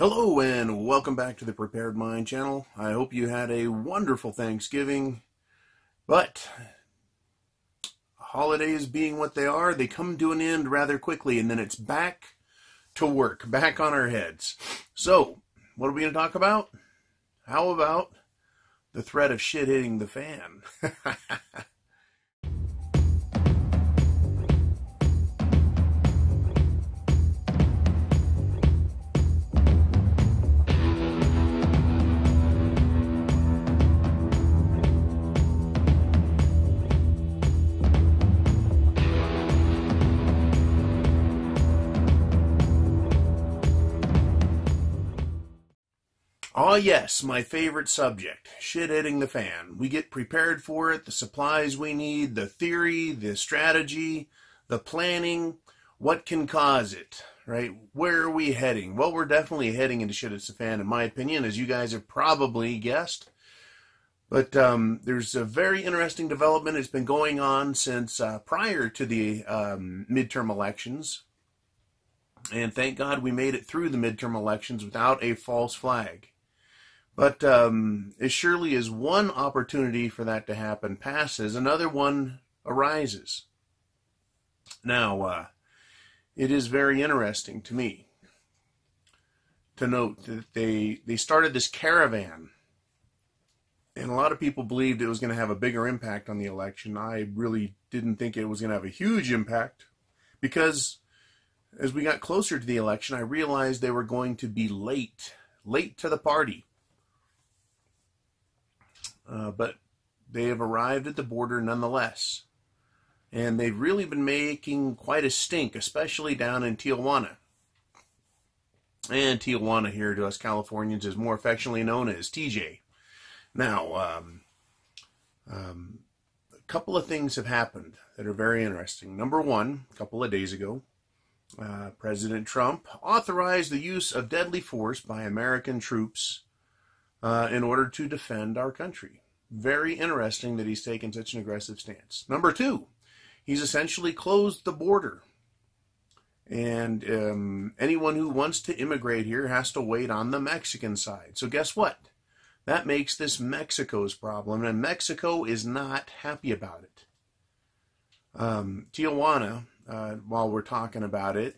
Hello and welcome back to the Prepared Mind channel. I hope you had a wonderful Thanksgiving, but holidays being what they are, they come to an end rather quickly and then it's back to work, back on our heads. So, what are we going to talk about? How about the threat of shit hitting the fan? Ah, yes, my favorite subject, shit hitting the fan. We get prepared for it, the supplies we need, the theory, the strategy, the planning, what can cause it, right? Where are we heading? Well, we're definitely heading into shit hits the fan, in my opinion, as you guys have probably guessed. But there's a very interesting development. It's been going on since prior to the midterm elections. And thank God we made it through the midterm elections without a false flag. But as surely as one opportunity for that to happen passes, another one arises. Now, it is very interesting to me to note that they started this caravan, and a lot of people believed it was going to have a bigger impact on the election. I really didn't think it was going to have a huge impact, because as we got closer to the election, I realized they were going to be late to the party. But they have arrived at the border nonetheless. And they've really been making quite a stink, especially down in Tijuana. And Tijuana here to us Californians is more affectionately known as TJ. Now, a couple of things have happened that are very interesting. Number one, a couple of days ago, President Trump authorized the use of deadly force by American troops in order to defend our country. Very interesting that he's taken such an aggressive stance. Number two, he's essentially closed the border. And anyone who wants to immigrate here has to wait on the Mexican side. So guess what? That makes this Mexico's problem, and Mexico is not happy about it. Tijuana, while we're talking about it,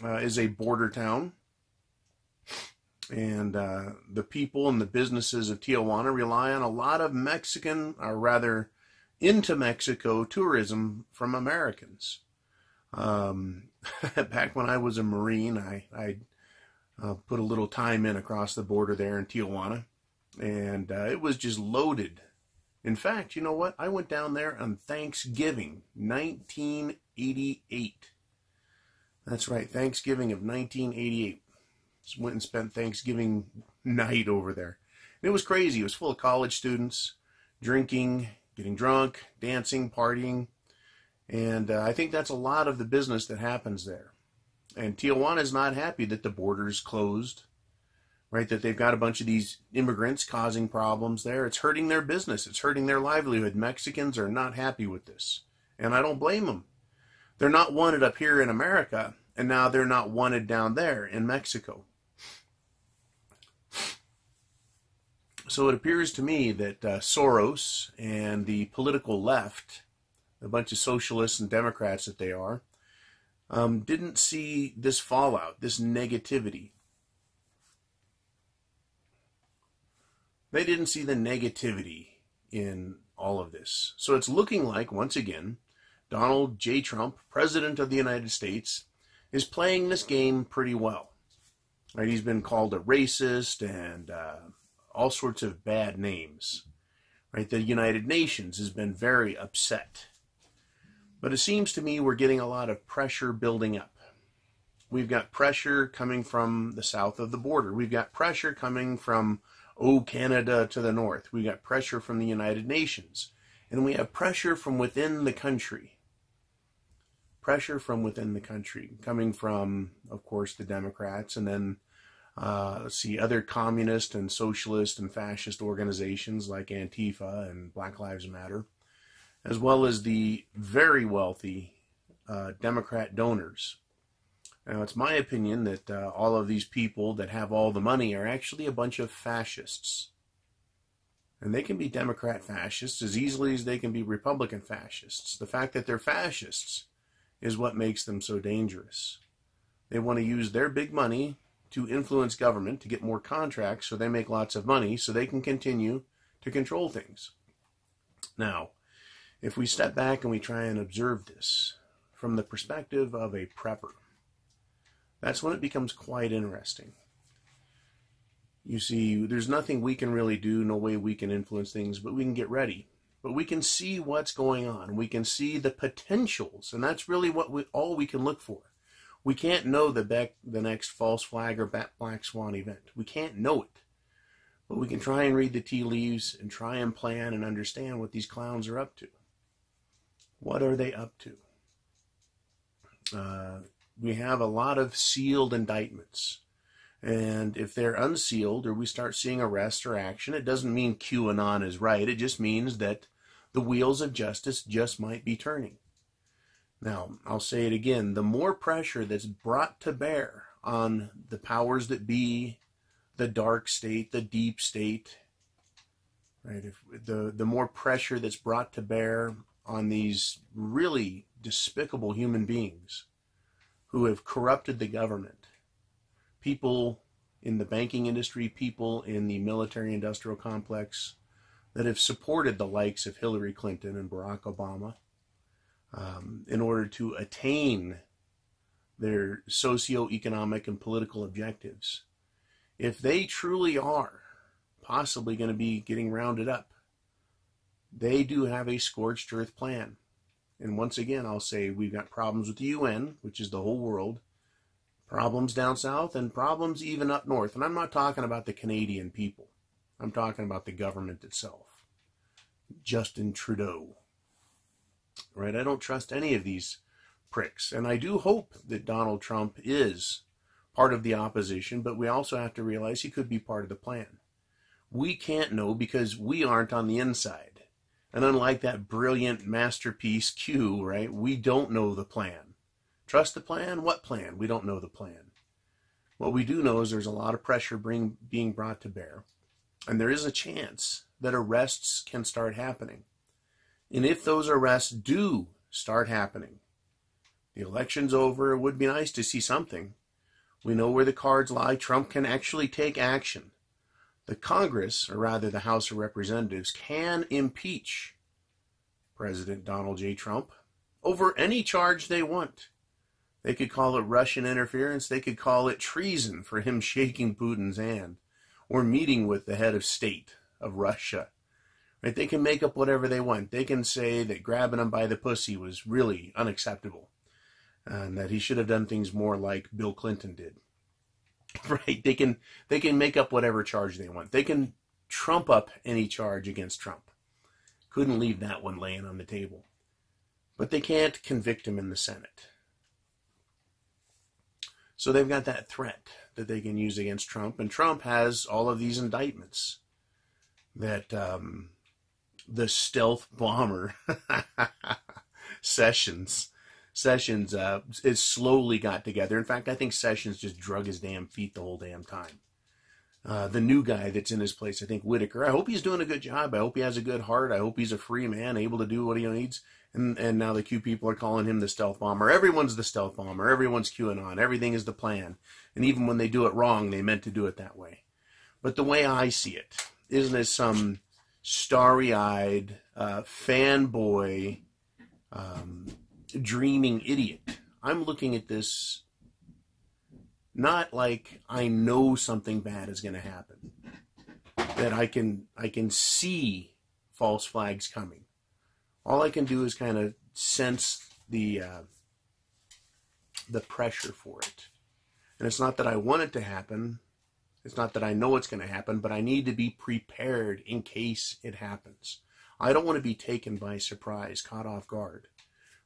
is a border town. And the people and the businesses of Tijuana rely on a lot of Mexican, or rather, into Mexico tourism from Americans. Back when I was a Marine, I put a little time in across the border there in Tijuana, and it was just loaded. In fact, you know what? I went down there on Thanksgiving, 1988. That's right, Thanksgiving of 1988. Just went and spent Thanksgiving night over there. And it was crazy. It was full of college students, drinking, getting drunk, dancing, partying. And I think that's a lot of the business that happens there. And Tijuana is not happy that the border's closed, right? That they've got a bunch of these immigrants causing problems there. It's hurting their business. It's hurting their livelihood. Mexicans are not happy with this. And I don't blame them. They're not wanted up here in America, and now they're not wanted down there in Mexico. So it appears to me that Soros and the political left, a bunch of socialists and Democrats that they are, didn't see this fallout, this negativity. They didn't see the negativity in all of this. So it's looking like, once again, Donald J. Trump, President of the United States, is playing this game pretty well. Right? He's been called a racist and all sorts of bad names. Right? The United Nations has been very upset. But it seems to me we're getting a lot of pressure building up. We've got pressure coming from the south of the border. We've got pressure coming from, Canada to the north. We've got pressure from the United Nations. And we have pressure from within the country. Pressure from within the country, coming from, of course, the Democrats, and then other communist and socialist and fascist organizations like Antifa and Black Lives Matter, as well as the very wealthy Democrat donors Now, it's my opinion that all of these people that have all the money are actually a bunch of fascists. And they can be Democrat fascists as easily as they can be Republican fascists. The fact that they're fascists is what makes them so dangerous. They want to use their big money to influence government, to get more contracts so they make lots of money so they can continue to control things. Now, if we step back and we try and observe this from the perspective of a prepper, that's when it becomes quite interesting. You see, there's nothing we can really do, no way we can influence things, but we can get ready. But we can see what's going on. We can see the potentials, and that's really all we can look for. We can't know the next false flag or black swan event. We can't know it. But we can try and read the tea leaves and try and plan and understand what these clowns are up to. What are they up to? We have a lot of sealed indictments. And if they're unsealed or we start seeing arrests or action, it doesn't mean QAnon is right. It just means that the wheels of justice just might be turning. Now, I'll say it again. The more pressure that's brought to bear on the powers that be, the dark state, the deep state, right? If the more pressure that's brought to bear on these really despicable human beings who have corrupted the government, people in the banking industry, people in the military-industrial complex that have supported the likes of Hillary Clinton and Barack Obama in order to attain their socio-economic and political objectives. If they truly are possibly going to be getting rounded up, they do have a scorched earth plan. And once again, I'll say we've got problems with the UN, which is the whole world, problems down south, and problems even up north. And I'm not talking about the Canadian people. I'm talking about the government itself. Justin Trudeau. Right? I don't trust any of these pricks. And I do hope that Donald Trump is part of the opposition, but we also have to realize he could be part of the plan. We can't know because we aren't on the inside. And unlike that brilliant masterpiece Q, right, we don't know the plan. Trust the plan? What plan? We don't know the plan. What we do know is there's a lot of pressure being brought to bear. And there is a chance that arrests can start happening. And if those arrests do start happening, the election's over, it would be nice to see something. We know where the cards lie. Trump can actually take action. The Congress, or rather the House of Representatives, can impeach President Donald J. Trump over any charge they want. They could call it Russian interference. They could call it treason for him shaking Putin's hand or meeting with the head of state of Russia. Right? They can make up whatever they want. They can say that grabbing him by the pussy was really unacceptable and that he should have done things more like Bill Clinton did. Right? They can make up whatever charge they want. They can trump up any charge against Trump. Couldn't leave that one laying on the table. But they can't convict him in the Senate. So they've got that threat that they can use against Trump. And Trump has all of these indictments that the stealth bomber Sessions is slowly got together. In fact, I think Sessions just drug his damn feet the whole damn time. The new guy that's in his place, I think Whitaker, I hope he's doing a good job. I hope he has a good heart. I hope he's a free man, able to do what he needs. And now the Q people are calling him the stealth bomber. Everyone's the stealth bomber. Everyone's QAnon. Everything is the plan. And even when they do it wrong, they meant to do it that way. But the way I see it isn't as some starry-eyed, fanboy, dreaming idiot. I'm looking at this not like I know something bad is going to happen, that I can see false flags coming. All I can do is kind of sense the pressure for it. And it's not that I want it to happen. It's not that I know it's going to happen, but I need to be prepared in case it happens. I don't want to be taken by surprise, caught off guard,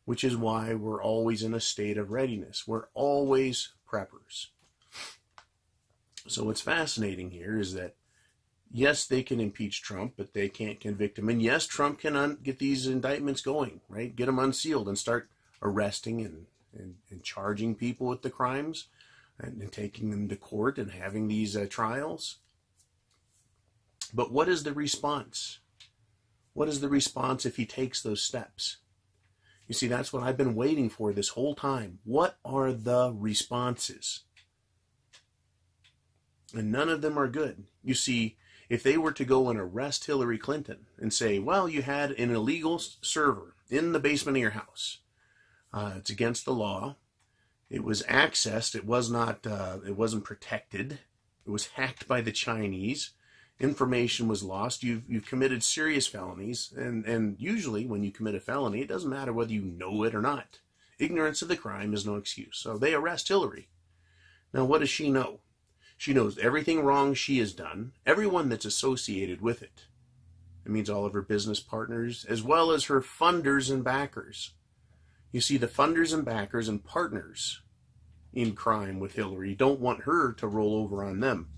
which is why we're always in a state of readiness. We're always preppers. So what's fascinating here is that, yes, they can impeach Trump, but they can't convict him. And yes, Trump can get these indictments going, right? Get them unsealed and start arresting and charging people with the crimes and taking them to court and having these trials. But what is the response? What is the response if he takes those steps? You see, that's what I've been waiting for this whole time. What are the responses? And none of them are good. You see, if they were to go and arrest Hillary Clinton and say, well, you had an illegal server in the basement of your house. It's against the law. It was accessed. It wasn't protected. It was hacked by the Chinese. Information was lost. You've committed serious felonies. And usually when you commit a felony, it doesn't matter whether you know it or not. Ignorance of the crime is no excuse. So they arrest Hillary. Now, what does she know? She knows everything wrong she has done, everyone that's associated with it. It means all of her business partners, as well as her funders and backers. You see, the funders and backers and partners in crime with Hillary don't want her to roll over on them.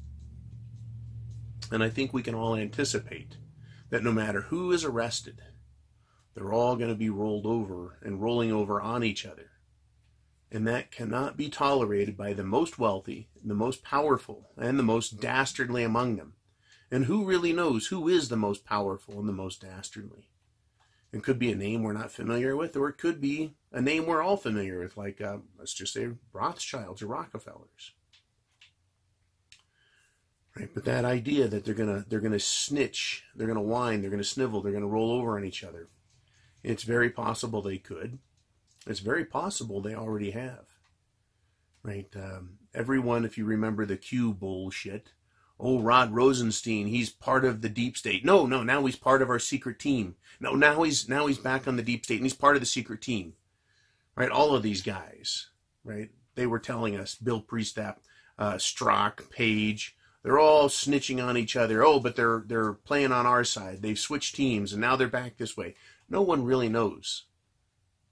And I think we can all anticipate that no matter who is arrested, they're all going to be rolled over and rolling over on each other. And that cannot be tolerated by the most wealthy, the most powerful, and the most dastardly among them. And who really knows who is the most powerful and the most dastardly? It could be a name we're not familiar with, or it could be a name we're all familiar with, like, let's just say Rothschilds or Rockefellers. Right? But that idea that they're gonna snitch, they're gonna whine, they're gonna snivel, they're gonna roll over on each other. It's very possible they could. It's very possible they already have. Right? Everyone, if you remember the Q bullshit, oh, Rod Rosenstein, he's part of the deep state. No, now he's part of our secret team. No, now he's back on the deep state, and he's part of the secret team. Right? All of these guys, right? They were telling us, Bill Priestap, Strzok, Page, they're all snitching on each other. Oh, but they're playing on our side. They've switched teams, and now they're back this way. No one really knows.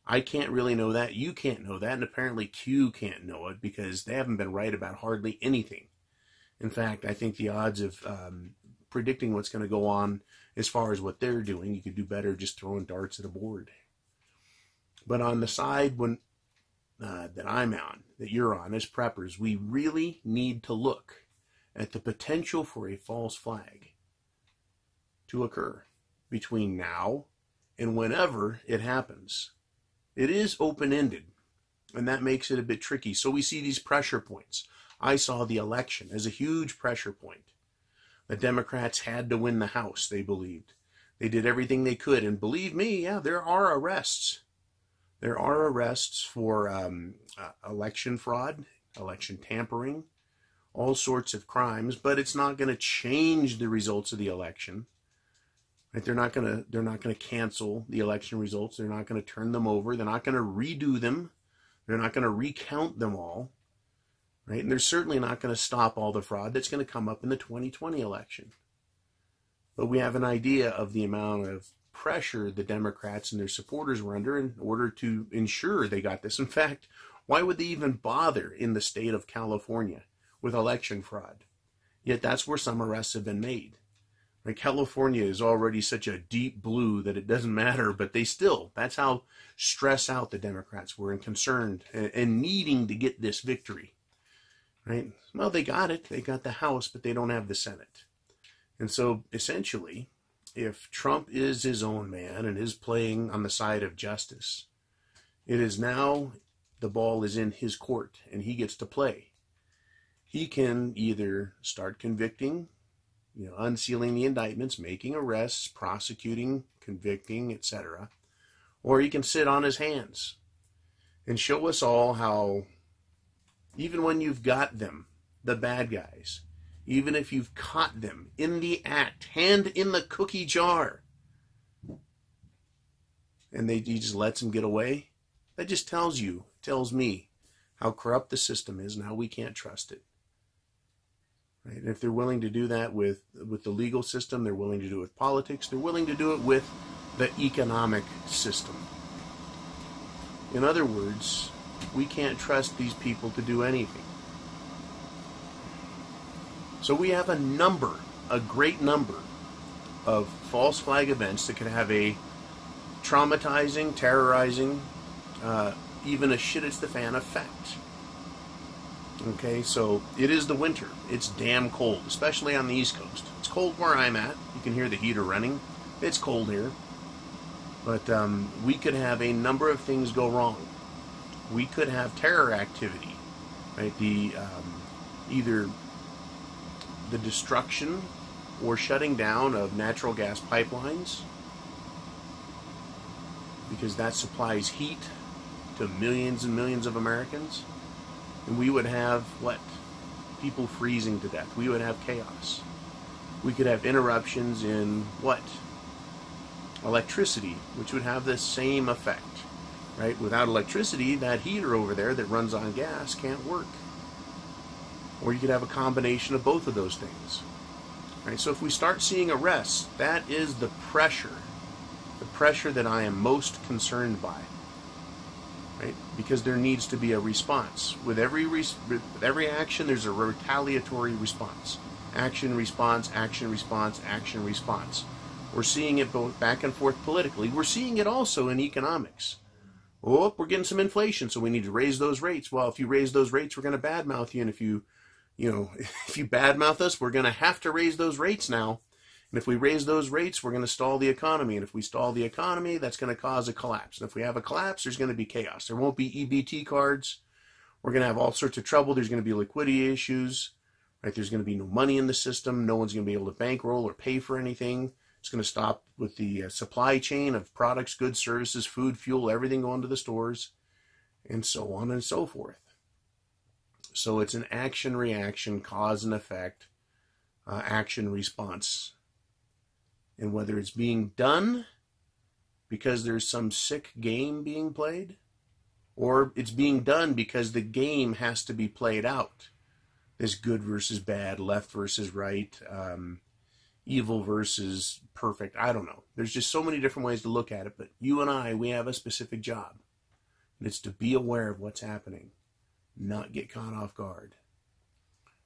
I can't really know that. You can't know that. And apparently Q can't know it because they haven't been right about hardly anything. In fact, I think the odds of predicting what's going to go on as far as what they're doing, you could do better just throwing darts at a board. But on the side that I'm on, that you're on, as preppers, we really need to look at the potential for a false flag to occur between now and whenever it happens. It is open-ended, and that makes it a bit tricky. So we see these pressure points. I saw the election as a huge pressure point. The Democrats had to win the House, they believed. They did everything they could, and believe me, yeah, there are arrests. There are arrests for election fraud, election tampering, all sorts of crimes, but it's not going to change the results of the election. Right? They're not going to cancel the election results. They're not going to turn them over. They're not going to redo them. They're not going to recount them all. Right? And they're certainly not going to stop all the fraud that's going to come up in the 2020 election. But we have an idea of the amount of pressure the Democrats and their supporters were under in order to ensure they got this. In fact, why would they even bother in the state of California with election fraud? Yet that's where some arrests have been made. Right? California is already such a deep blue that it doesn't matter, but that's how stressed out the Democrats were and concerned and needing to get this victory. Right? Well, they got it. They got the House, but they don't have the Senate. And so essentially, if Trump is his own man and is playing on the side of justice, it is now the ball is in his court and he gets to play. He can either start convicting, unsealing the indictments, making arrests, prosecuting, convicting, etc. Or he can sit on his hands and show us all how, even when you've got them, the bad guys, even if you've caught them in the act, hand in the cookie jar, and he just lets them get away, that just tells me how corrupt the system is and how we can't trust it. Right? And if they're willing to do that with the legal system, they're willing to do it with politics, they're willing to do it with the economic system. In other words, we can't trust these people to do anything. So we have a great number of false flag events that could have a traumatizing, terrorizing, even a shit it's the fan effect. Okay, so it is the winter. It's damn cold, especially on the East Coast. It's cold where I'm at. You can hear the heater running. It's cold here. But we could have a number of things go wrong. We could have terror activity, right? Either the destruction or shutting down of natural gas pipelines, because that supplies heat to millions and millions of Americans. And we would have, what? People freezing to death. We would have chaos. We could have interruptions in, what? Electricity, which would have the same effect, right? Without electricity, that heater over there that runs on gas can't work. Or you could have a combination of both of those things. Right? So if we start seeing arrests, that is the pressure that I am most concerned by. Right? Because there needs to be a response. With every action, there's a retaliatory response. Action, response, action, response, action, response. We're seeing it both back and forth politically. We're seeing it also in economics. Oh, we're getting some inflation, so we need to raise those rates. Well, if you raise those rates, we're going to badmouth you, and if you badmouth us, we're going to have to raise those rates now. And if we raise those rates, we're going to stall the economy. And if we stall the economy, that's going to cause a collapse. And if we have a collapse, there's going to be chaos. There won't be EBT cards. We're going to have all sorts of trouble. There's going to be liquidity issues. Right? There's going to be no money in the system. No one's going to be able to bankroll or pay for anything. It's going to stop with the supply chain of products, goods, services, food, fuel, everything going to the stores, and so on and so forth. So it's an action, reaction, cause and effect, action, response. And whether it's being done because there's some sick game being played, or it's being done because the game has to be played out. There's good versus bad, left versus right, evil versus perfect. I don't know. There's just so many different ways to look at it. But you and I, we have a specific job. And it's to be aware of what's happening, not get caught off guard.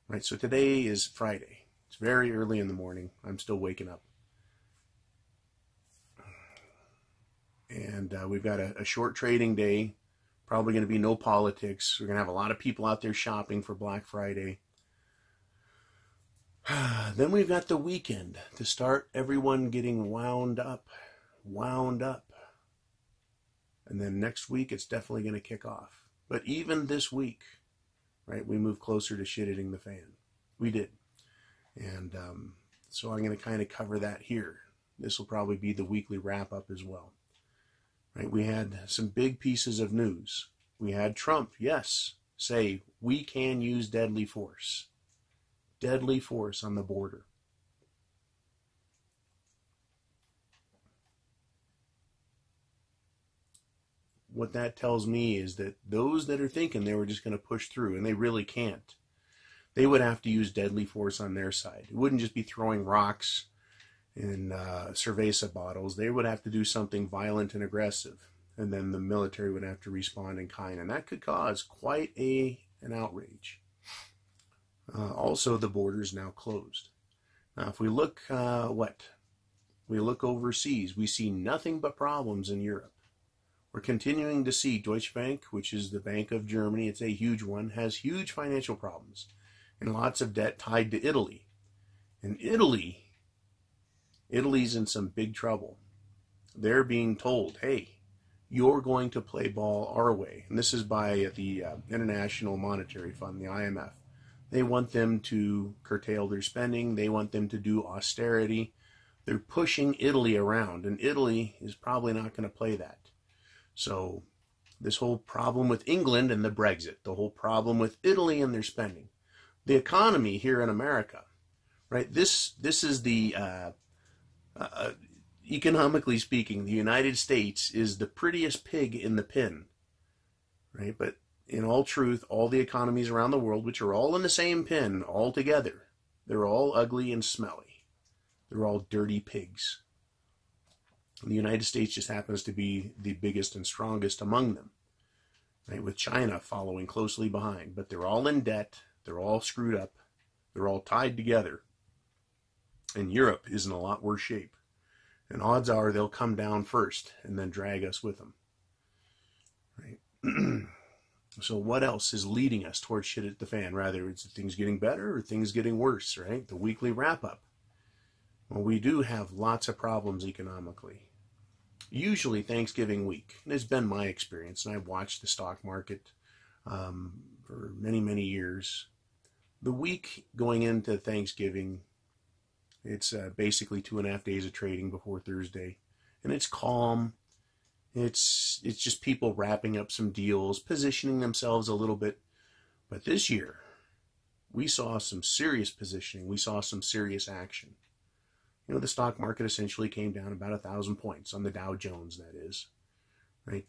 Right, so today is Friday. It's very early in the morning. I'm still waking up. And we've got a short trading day. Probably going to be no politics. We're going to have a lot of people out there shopping for Black Friday. Then we've got the weekend to start everyone getting wound up. And then next week, it's definitely going to kick off. But even this week, right, we move closer to shit hitting the fan. We did. And so I'm going to kind of cover that here. This will probably be the weekly wrap-up as well. Right, we had some big pieces of news. We had Trump, yes, say we can use deadly force. Deadly force on the border. What that tells me is that those that are thinking they were just going to push through, and they really can't, they would have to use deadly force on their side. It wouldn't just be throwing rocks in cerveza bottles. They would have to do something violent and aggressive, and then the military would have to respond in kind, and that could cause quite an outrage. Also, the border is now closed. Now, if we look we look overseas, we see nothing but problems in Europe. We're continuing to see Deutsche Bank, which is the Bank of Germany, it's a huge one, has huge financial problems and lots of debt tied to Italy. And Italy's in some big trouble. They're being told, hey, you're going to play ball our way. And this is by the International Monetary Fund, the IMF. They want them to curtail their spending. They want them to do austerity. They're pushing Italy around, and Italy is probably not going to play that. So this whole problem with England and the Brexit, the whole problem with Italy and their spending, the economy here in America, right? This is the economically speaking, the United States is the prettiest pig in the pen, right? But in all truth, all the economies around the world, which are all in the same pen all together, they're all ugly and smelly. They're all dirty pigs. And the United States just happens to be the biggest and strongest among them, right? With China following closely behind. But they're all in debt. They're all screwed up. They're all tied together. And Europe is in a lot worse shape. And odds are they'll come down first and then drag us with them. Right? So what else is leading us towards shit at the fan? Rather, it's things getting better or things getting worse, right? The weekly wrap-up. Well, we do have lots of problems economically. Usually Thanksgiving week, and it's been my experience, and I've watched the stock market for many, many years. The week going into Thanksgiving, it's basically 2.5 days of trading before Thursday, and it's calm. It's just people wrapping up some deals, positioning themselves a little bit. But this year, we saw some serious positioning. We saw some serious action. You know, the stock market essentially came down about 1,000 points on the Dow Jones, that is, right?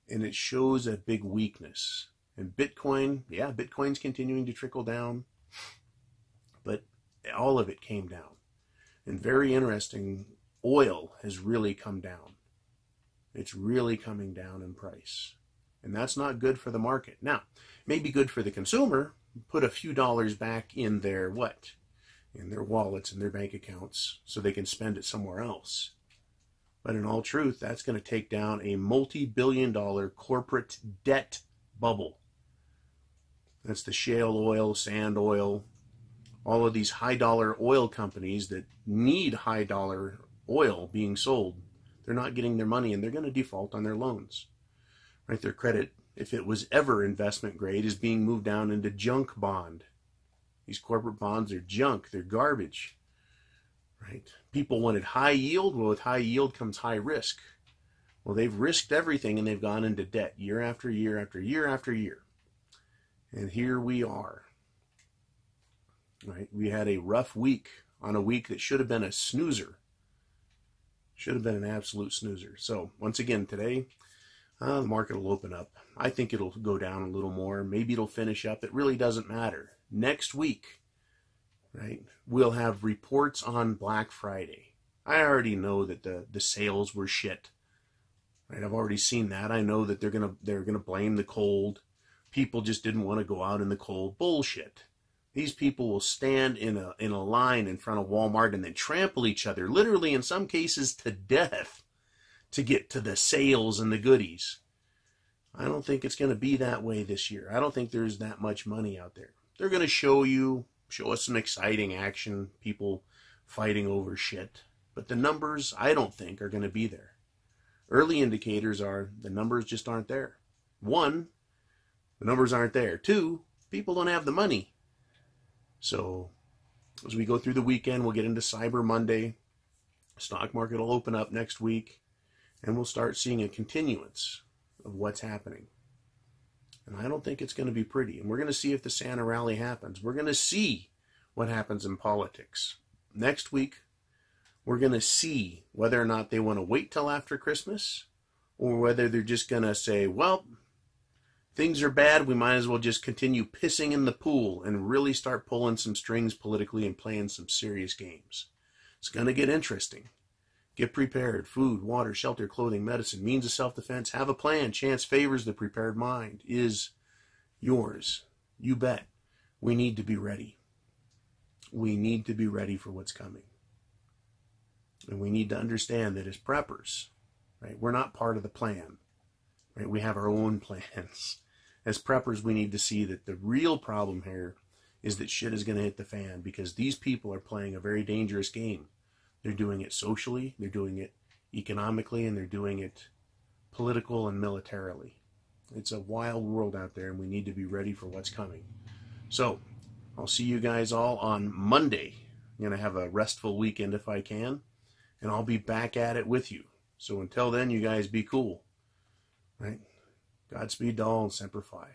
And it shows a big weakness. And Bitcoin, yeah, Bitcoin's continuing to trickle down, but all of it came down. And very interesting, oil has really come down. It's really coming down in price. And that's not good for the market. Now, it may be good for the consumer, put a few dollars back in their what? In their wallets and their bank accounts so they can spend it somewhere else. But in all truth, that's going to take down a multi-billion-dollar corporate debt bubble. That's the shale oil, sand oil, all of these high-dollar oil companies that need high-dollar oil being sold. They're not getting their money, and they're going to default on their loans. Right? Their credit, if it was ever investment grade, is being moved down into junk bond. These corporate bonds are junk. They're garbage. Right? People wanted high yield. Well, with high yield comes high risk. Well, they've risked everything, and they've gone into debt year after year after year after year. And here we are. Right? We had a rough week on a week that should have been a snoozer. Should have been an absolute snoozer. So, once again, today, the market will open up. I think it'll go down a little more. Maybe it'll finish up. It really doesn't matter. Next week, right, we'll have reports on Black Friday. I already know that the sales were shit. Right? I've already seen that. I know that they're gonna blame the cold. People just didn't want to go out in the cold. Bullshit. These people will stand in a line in front of Walmart and then trample each other, literally in some cases to death, to get to the sales and the goodies. I don't think it's going to be that way this year. I don't think there's that much money out there. They're going to show us some exciting action, people fighting over shit. But the numbers, I don't think, are going to be there. Early indicators are the numbers just aren't there. 1, the numbers aren't there. 2, people don't have the money. So as we go through the weekend, we'll get into Cyber Monday. Stock market will open up next week, and we'll start seeing a continuance of what's happening. And I don't think it's going to be pretty. And we're going to see if the Santa rally happens. We're going to see what happens in politics. Next week, we're going to see whether or not they want to wait till after Christmas, or whether they're just going to say, well, things are bad, we might as well just continue pissing in the pool and really start pulling some strings politically and playing some serious games. It's going to get interesting. Get prepared. Food, water, shelter, clothing, medicine, means of self-defense. Have a plan. Chance favors the prepared mind. Is yours. You bet. We need to be ready. We need to be ready for what's coming. And we need to understand that as preppers, right, we're not part of the plan. Right? We have our own plans. As preppers, we need to see that the real problem here is that shit is going to hit the fan, because these people are playing a very dangerous game. They're doing it socially, they're doing it economically, and they're doing it political and militarily. It's a wild world out there, and we need to be ready for what's coming. So, I'll see you guys all on Monday. I'm going to have a restful weekend if I can, and I'll be back at it with you. So until then, you guys be cool. Right? Godspeed to all and Semper Fi.